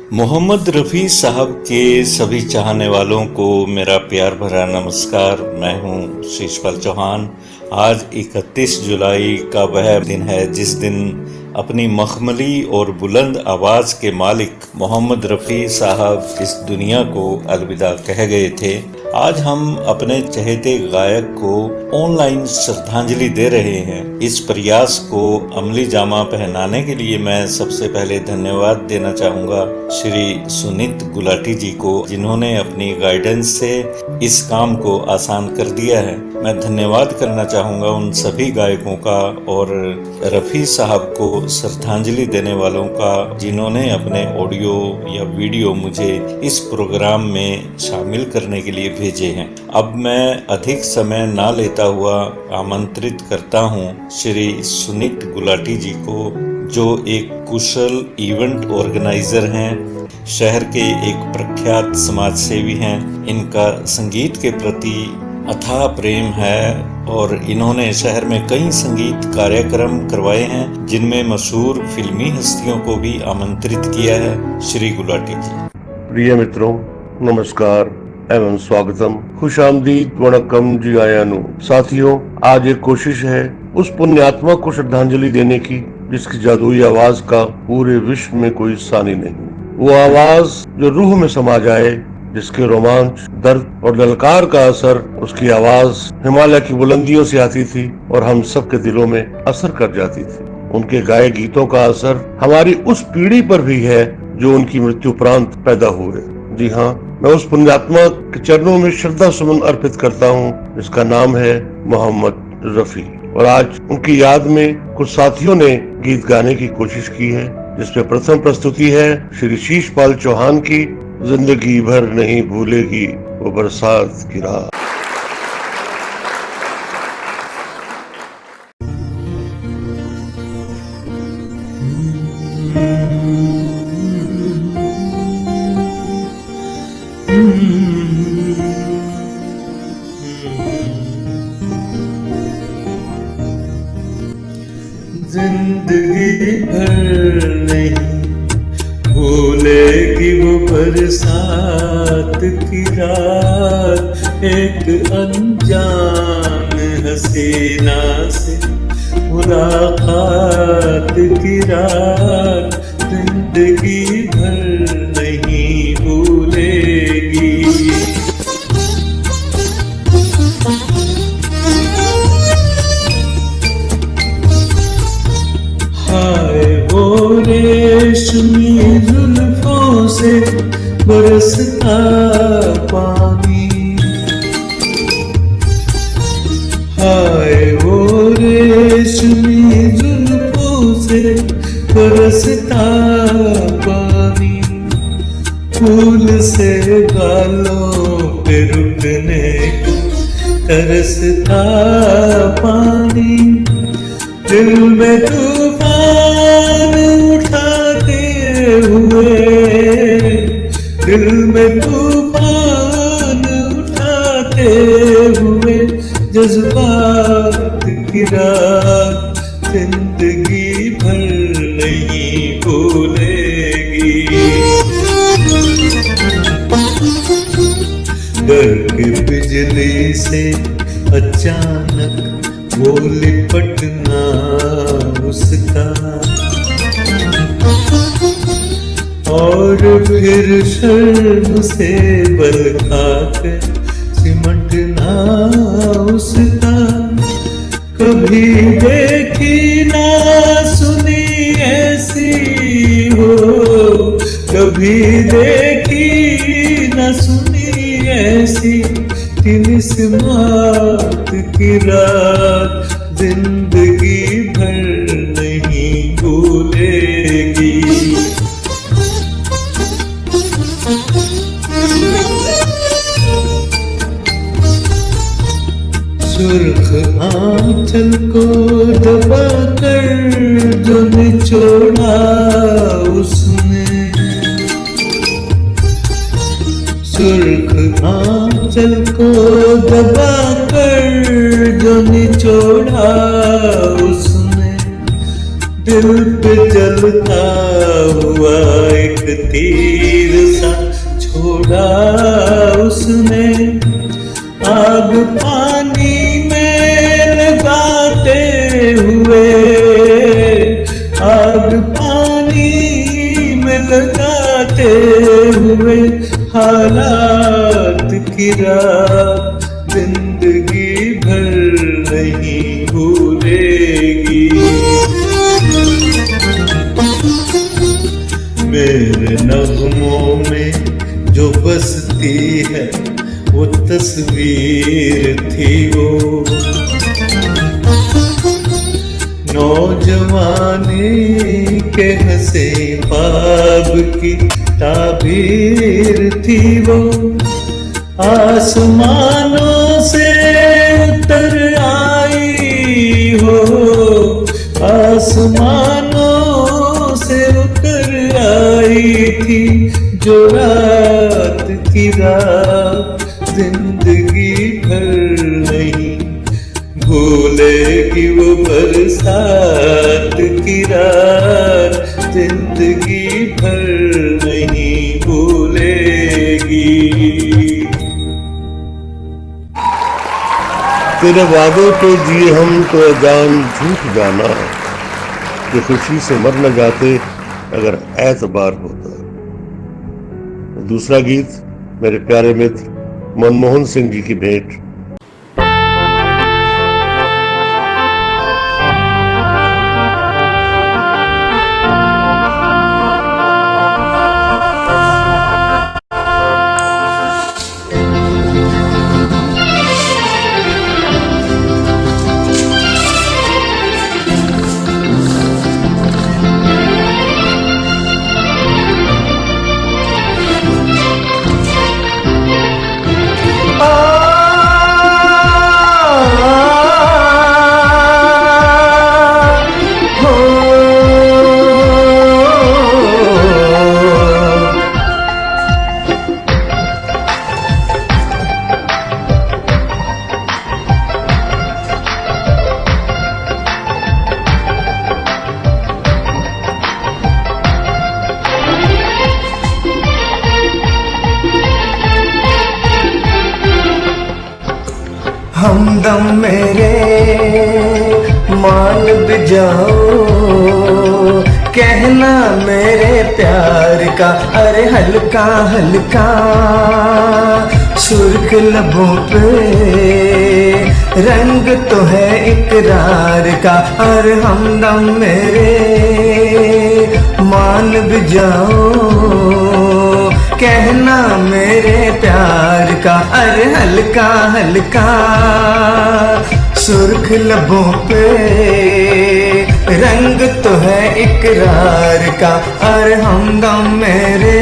मोहम्मद रफ़ी साहब के सभी चाहने वालों को मेरा प्यार भरा नमस्कार। मैं हूं शीशपाल चौहान। आज 31 जुलाई का वह दिन है जिस दिन अपनी मखमली और बुलंद आवाज़ के मालिक मोहम्मद रफ़ी साहब इस दुनिया को अलविदा कह गए थे। आज हम अपने चहेते गायक को ऑनलाइन श्रद्धांजलि दे रहे हैं। इस प्रयास को अमली जामा पहनाने के लिए मैं सबसे पहले धन्यवाद देना चाहूँगा श्री सुनीत गुलाटी जी को, जिन्होंने अपनी गाइडेंस से इस काम को आसान कर दिया है। मैं धन्यवाद करना चाहूँगा उन सभी गायकों का और रफ़ी साहब को श्रद्धांजलि देने वालों का, जिन्होंने अपने ऑडियो या वीडियो मुझे इस प्रोग्राम में शामिल करने के लिए भेजे हैं। अब मैं अधिक समय ना लेता हुआ आमंत्रित करता हूँ श्री सुनीत गुलाटी जी को, जो एक कुशल इवेंट ऑर्गेनाइजर हैं, शहर के एक प्रख्यात समाज सेवी हैं। इनका संगीत के प्रति अथाह प्रेम है और इन्होंने शहर में कई संगीत कार्यक्रम करवाए हैं, जिनमें मशहूर फिल्मी हस्तियों को भी आमंत्रित किया है। श्री गुलाटी जी। प्रिय मित्रों, नमस्कार एवं स्वागतम। खुश आमदीद, वणक्कम जी आयानु। साथियों, आज एक कोशिश है उस पुण्यात्मा को श्रद्धांजलि देने की जिसकी जादुई आवाज का पूरे विश्व में कोई सानी नहीं। वो आवाज जो रूह में समा जाए, जिसके रोमांच, दर्द और ललकार का असर उसकी आवाज हिमालय की बुलंदियों से आती थी और हम सबके दिलों में असर कर जाती थी। उनके गाए गीतों का असर हमारी उस पीढ़ी पर भी है जो उनकी मृत्यु उपरांत पैदा हुए। जी हाँ, मैं उस पुण्यात्मा के चरणों में श्रद्धा सुमन अर्पित करता हूँ जिसका नाम है मोहम्मद रफ़ी। और आज उनकी याद में कुछ साथियों ने गीत गाने की कोशिश की है, जिसमें प्रथम प्रस्तुति है श्री शीशपाल चौहान की जिंदगी भर नहीं भूलेगी वो बरसात की रात। जिंदगी भर नहीं भूलेगी वो बरसात की रात, एक अनजान हसीना से मुलाकात की रात, जिंदगी भर नहीं भूलेगी। हाय वो रेशमी जुल्फों से बरसता पानी, हाय वो रेशमी जुल्फों से बरसता पानी, फूल से गालों पे रुकने को तरसता पानी, दिल में तूफान उठाते हुए, दिल में तूफान उठाते हुए जज्बात की रात, जिंदगी भर नहीं भूलेगी। डर की बिजली से अचानक वो लिपटना उसका, और फिर शर्म से बल खाकर सिमटना उसका। कभी देखी ना सुनी ऐसी हो, कभी देखी ना सुनी ऐसी किस्मत की रात, जिंदगी भर नहीं भूलेगी। सुर्ख आंचल को दबाकर जो निचोड़ा उसने, सुर्ख आंचल को दबाकर जो निचोड़ा उसने, दिल पे जलता हुआ एक तीर सा छोड़ा उसने, आग पानी में लगाते हुए, आग पानी में लगाते हुए, हालात की रात जिंदगी भर नहीं भूलेगी। मेरे नगमों में जो बसती है वो तस्वीर थी वो, नौजवानी के हंसे ख्वाब की ताबीर थी वो। आसमानों से उतर आई हो, आसमानों से उतर आई थी जो रात की रात जिंदगी भर नहीं भूलेगी वो बरसात की रात जिंदगी भर नहीं भूलेगी। तेरे वादों पे जिए हम तो जान झूठ जाना, कि खुशी से मर न जाते अगर एतबार होता। दूसरा गीत मेरे प्यारे मित्र मनमोहन सिंह जी की भेंट। हमदम मेरे मान भी जाओ, कहना मेरे प्यार का, अरे हल्का हल्का सुर्ख लबों पे रंग तो है इकरार का। अरे हमदम मेरे मान भी जाओ, कहना मेरे प्यार का, अरे हल्का हल्का सुर्ख लबों पे रंग तो है इकरार का। अरे हमदम मेरे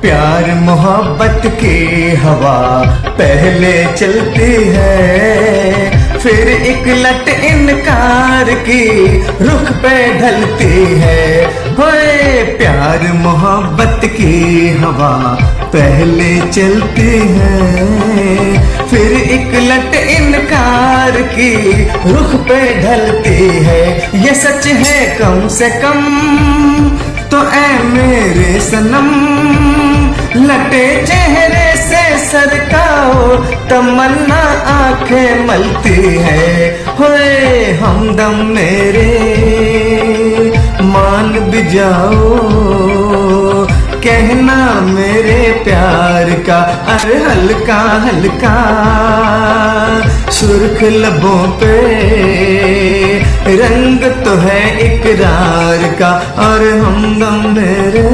प्यार मोहब्बत की हवा पहले चलती है, फिर एक लट इनकार की रुख पे ढलती है। होए प्यार मोहब्बत की हवा पहले चलती है, फिर एक लट इनकार की रुख पे ढलती है। ये सच है कम से कम तो ऐ मेरे सनम, लटे चेहरे से सरकाओ तमन्ना आंखें मलती है। होए हमदम मेरे मान भी जाओ, कहना मेरे प्यार का, अरे हल्का हल्का सुर्ख लबों पे रंग तो है इकरार का। और हमदम मेरे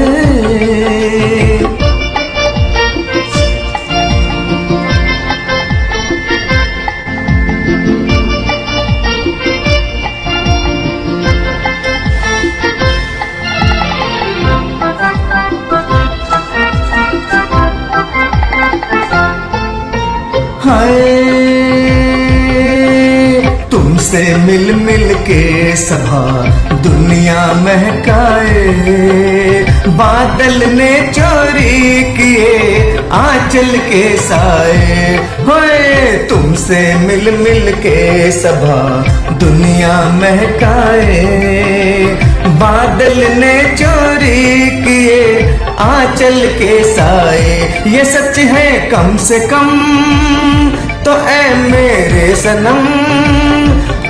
हाय तुमसे मिल मिल के सभा दुनिया महकाए, बादल ने चोरी किए आंचल के साए। होए तुमसे मिल मिल के सभा दुनिया महकाए, बादल ने चोरी किए आंचल के साए। ये सच है कम से कम तो ऐ मेरे सनम,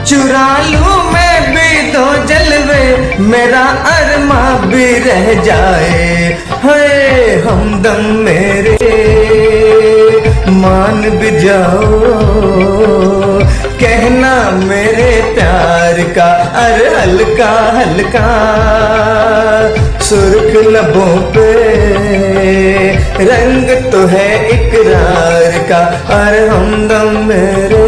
चुरा लूं मैं भी दो जलवे, मेरा अरमा भी रह जाए। है हमदम मेरे मान भी जाओ, कहना मेरे प्यार का अर हल्का हल्का, सुर्ख लबों पे रंग तो है इकरार का, अर हमदम मेरे।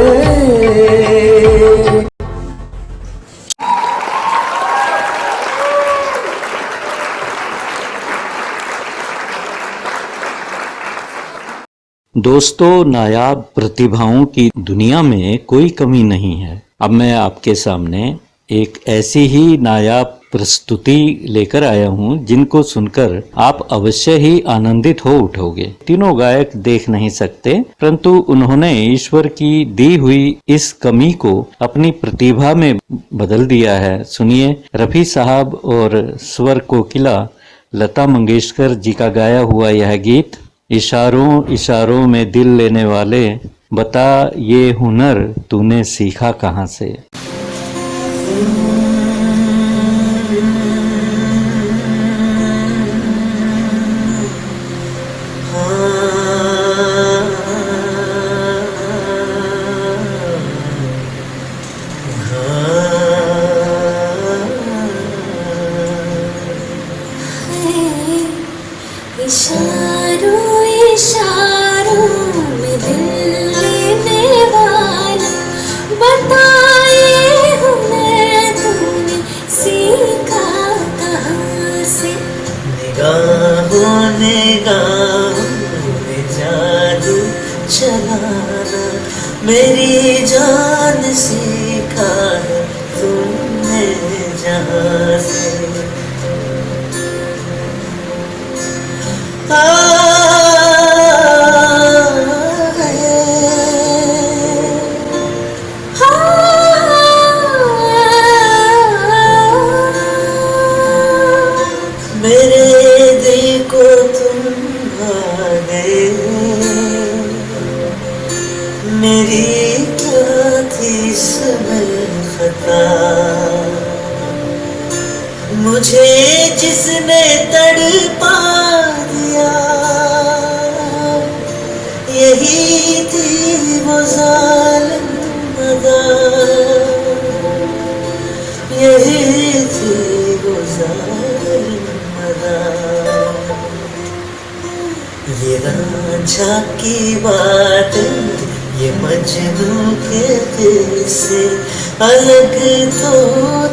दोस्तों, नायाब प्रतिभाओं की दुनिया में कोई कमी नहीं है। अब मैं आपके सामने एक ऐसी ही नायाब प्रस्तुति लेकर आया हूं जिनको सुनकर आप अवश्य ही आनंदित हो उठोगे। तीनों गायक देख नहीं सकते, परंतु उन्होंने ईश्वर की दी हुई इस कमी को अपनी प्रतिभा में बदल दिया है। सुनिए रफी साहब और स्वर कोकिला लता मंगेशकर जी का गाया हुआ यह गीत। इशारों इशारों में दिल लेने वाले, बता ये हुनर तूने सीखा कहाँ से। इशारों इशारों में दिल लेने वाला, बताए हुनर तूने सीखा कहाँ से। निगाहों निगाहों में जादू चलाना, मेरी जान सीखा है तुमने जहाँ से। मेरे दिल को तुम भा गए, मेरी क्या थी इसमें खता। मुझे जिसने तड़पा दिया, यही थी वो जालिम अदा, यही थी वो जालिम अदा। ये रांझा की बात, ये मजनू के दिल से अलग तो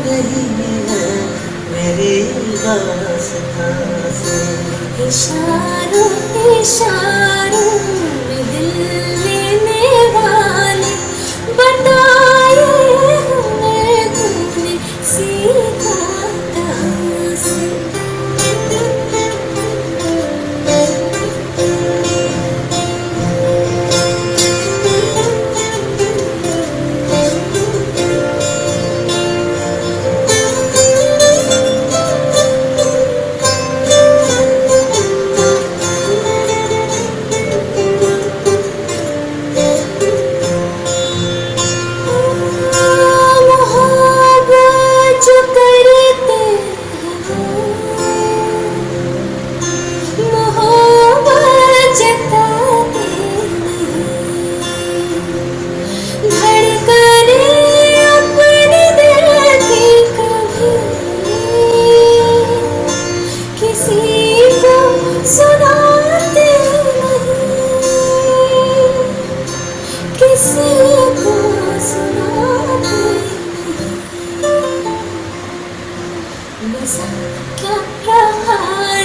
नहीं है मेरी दास्तां से। इशारों इशारों में दिल लेने वाले, बताए हुनर तूने सीखा कहाँ से। क्या रहा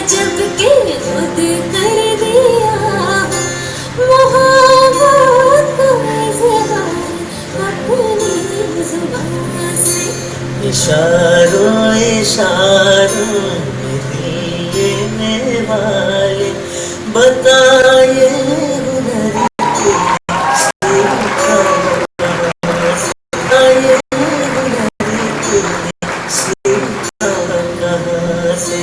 जब के खुद कर दिया मोहब्बत। इशारों इशारों में दिल लेने वाले बताए हुनर के सीखा कहाँ से, बताए हुनर के सीखा कहाँ से।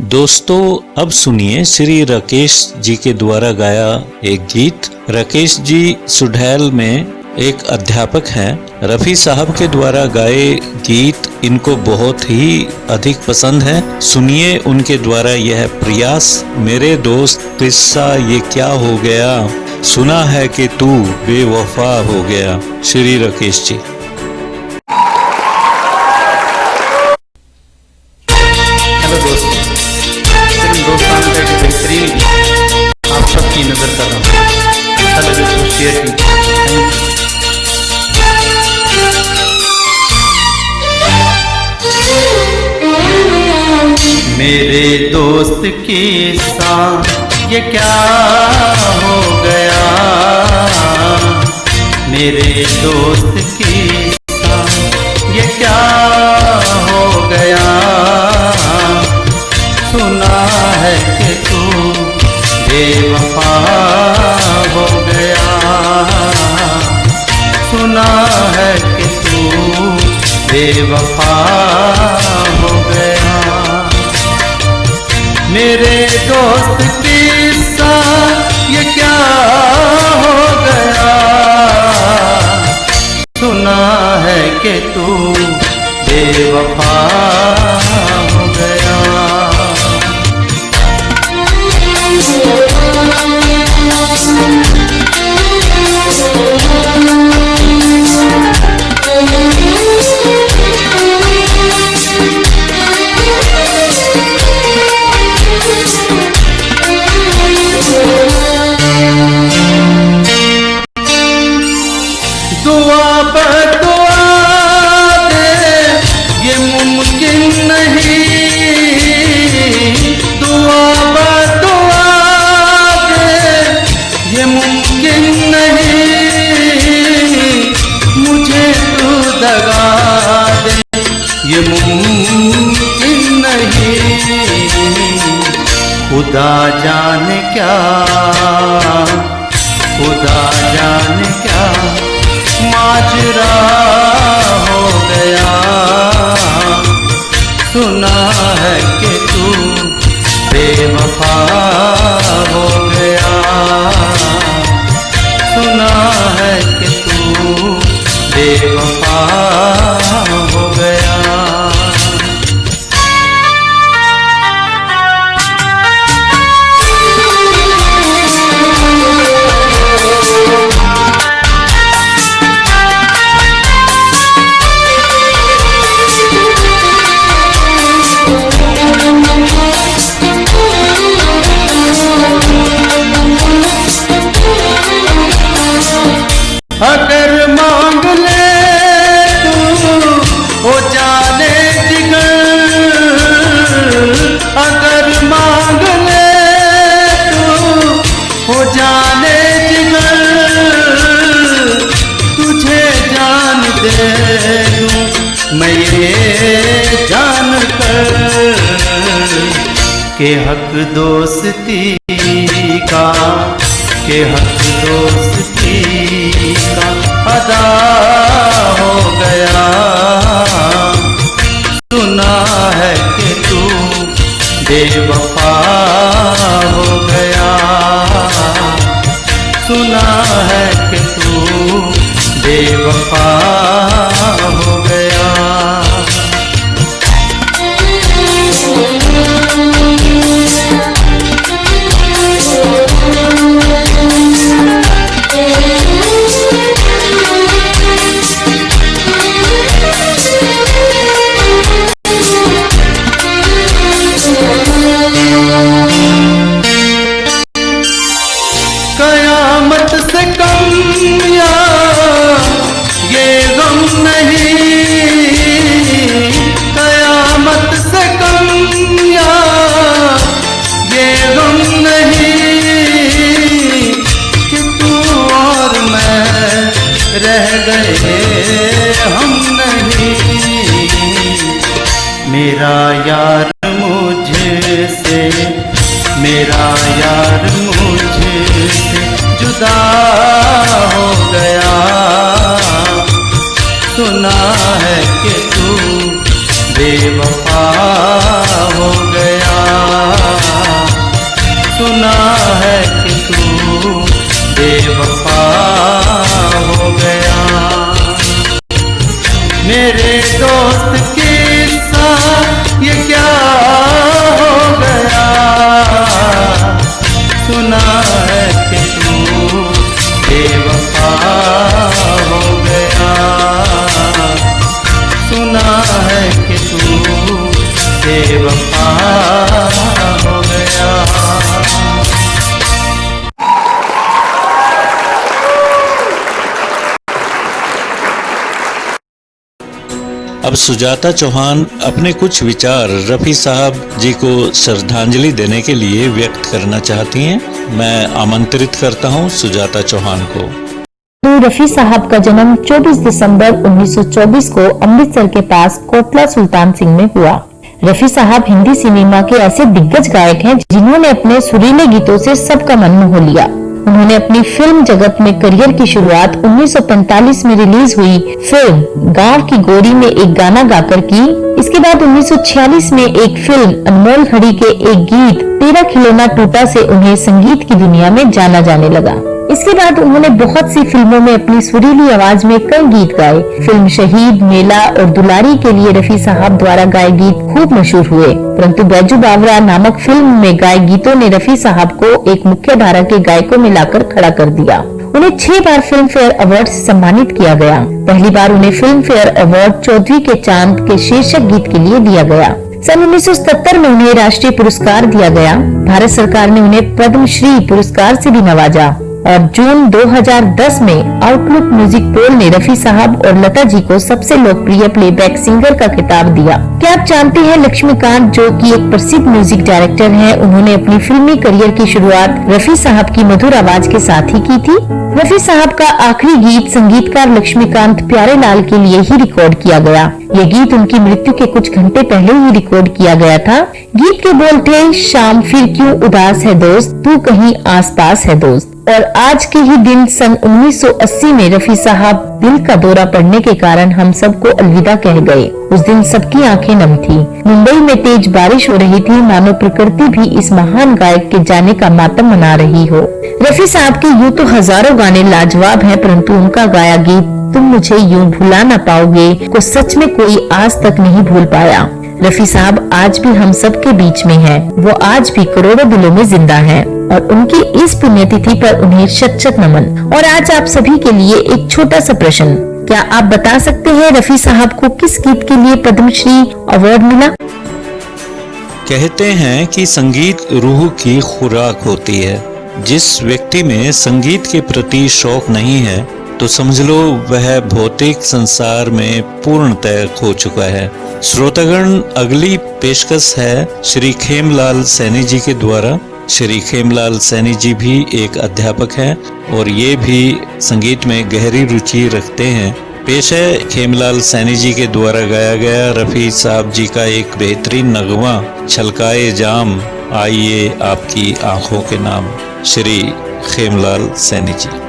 दोस्तों अब सुनिए श्री राकेश जी के द्वारा गाया एक गीत। राकेश जी सुढैल में एक अध्यापक हैं। रफ़ी साहब के द्वारा गाए गीत इनको बहुत ही अधिक पसंद है। सुनिए उनके द्वारा यह प्रयास। मेरे दोस्त किस्सा ये क्या हो गया, सुना है कि तू बेवफा हो गया। श्री राकेश जी। हेलो दोस्तों, फिल्म दोस्तान का एक बेहतरीन आप सबकी नजर कर रहा हूँ। अच्छा लगे तो शेयर कीजिए। मेरे दोस्त की साथ ये क्या हो गया, मेरे दोस्त की साथ ये क्या हो गया। सुना है कि तू बेवफा हो गया, सुना है कि तू बेवफा हो गया। मेरे दोस्त की साथ ये क्या हो गया, सुना है कि तू बेवफा हो गया। दुआ बदुआ दे ये मुमकिन नहीं, दुआ बदुआ दे ये मुमकिन नहीं। मुझे तू दगा दे ये मुमकिन नहीं। खुदा जाने क्या, खुदा जाने क्या माजरा हो गया। सुना है कि तू बेवफा हो गया, सुना है कि तू बेवफा हो गया। अगर मांग ले तू हो जाने जिगर, अगर मांग ले तू हो जाने जिगर। तुझे जान दे दूं मैं ये जान कर के हक दोस्ती का, के हक दोस्ती का अदा हो गया। सुना है कि तू बेवफा हो गया, सुना है कि तू बेवफा हो गया। कयामत से कम या ये गम नहीं, कयामत से कम या ये गम नहीं। कि तू और मैं रह गए हम नहीं। मेरा यार मुझसे, मेरा यार मुझसे जुदा हो गया। सुना है कि तू बेवफा हो गया, सुना है कि तू बेवफा हो गया। मेरे दोस्त के साथ ये क्या हो गया, सुना है कि तू बेवफा हो गया, सुना है कि तू बेवफा हो गया। अब सुजाता चौहान अपने कुछ विचार रफ़ी साहब जी को श्रद्धांजलि देने के लिए व्यक्त करना चाहती हैं। मैं आमंत्रित करता हूं सुजाता चौहान को। रफ़ी साहब का जन्म 24 दिसंबर 1924 को अमृतसर के पास कोटला सुल्तान सिंह में हुआ। रफ़ी साहब हिंदी सिनेमा के ऐसे दिग्गज गायक हैं जिन्होंने अपने सुरीले गीतों से सबका मन मोह लिया। उन्होंने अपनी फिल्म जगत में करियर की शुरुआत 1945 में रिलीज हुई फिल्म गांव की गोरी में एक गाना गाकर की। इसके बाद 1946 में एक फिल्म अनमोल घड़ी के एक गीत तेरा खिलौना टूटा से उन्हें संगीत की दुनिया में जाना जाने लगा। इसके बाद उन्होंने बहुत सी फिल्मों में अपनी सुरीली आवाज में कई गीत गाए। फिल्म शहीद, मेला और दुलारी के लिए रफ़ी साहब द्वारा गाए गीत खूब मशहूर हुए, परंतु बैजू बावरा नामक फिल्म में गाए गीतों ने रफ़ी साहब को एक मुख्य धारा के गायकों में लाकर खड़ा कर दिया। उन्हें 6 बार फिल्म फेयर अवार्ड से सम्मानित किया गया। पहली बार उन्हें फिल्म फेयर अवार्ड चौधरी के चांद के शीर्षक गीत के लिए दिया गया। सन 1977 में उन्हें राष्ट्रीय पुरस्कार दिया गया। भारत सरकार ने उन्हें पद्मश्री पुरस्कार से भी नवाजा और जून 2010 में आउटलुक म्यूजिक पोल ने रफ़ी साहब और लता जी को सबसे लोकप्रिय प्लेबैक सिंगर का खिताब दिया। क्या आप जानते हैं लक्ष्मीकांत जो कि एक प्रसिद्ध म्यूजिक डायरेक्टर हैं, उन्होंने अपनी फिल्मी करियर की शुरुआत रफ़ी साहब की मधुर आवाज के साथ ही की थी। रफ़ी साहब का आखिरी गीत संगीतकार लक्ष्मीकांत प्यारेलाल के लिए ही रिकॉर्ड किया गया। ये गीत उनकी मृत्यु के कुछ घंटे पहले ही रिकॉर्ड किया गया था। गीत के बोल थे, शाम फिर क्यों उदास है दोस्त, तू कहीं आस पास है दोस्त। और आज के ही दिन सन 1980 में रफ़ी साहब दिल का दौरा पड़ने के कारण हम सबको अलविदा कह गए। उस दिन सबकी आंखें नम थी। मुंबई में तेज बारिश हो रही थी, मानो प्रकृति भी इस महान गायक के जाने का मातम मना रही हो। रफ़ी साहब के यूं तो हजारों गाने लाजवाब हैं, परंतु उनका गाया गीत तुम मुझे यूं भुला न पाओगे को सच में कोई आज तक नहीं भूल पाया। रफ़ी साहब आज भी हम सब के बीच में हैं। वो आज भी करोड़ों दिलों में जिंदा हैं और उनकी इस पुण्यतिथि पर उन्हें शत शत नमन। और आज आप सभी के लिए एक छोटा सा प्रश्न, क्या आप बता सकते हैं रफ़ी साहब को किस गीत के लिए पद्मश्री अवार्ड मिला? कहते हैं कि संगीत रूह की खुराक होती है। जिस व्यक्ति में संगीत के प्रति शौक नहीं है तो समझ लो वह भौतिक संसार में पूर्णतः खो चुका है। श्रोतागण, अगली पेशकश है श्री खेमलाल सैनी जी के द्वारा। श्री खेमलाल सैनी जी भी एक अध्यापक हैं और ये भी संगीत में गहरी रुचि रखते हैं। पेश है खेमलाल सैनी जी के द्वारा गाया गया रफ़ी साहब जी का एक बेहतरीन नगमा, छलकाए जाम आइए आपकी आंखों के नाम। श्री खेमलाल सैनी जी।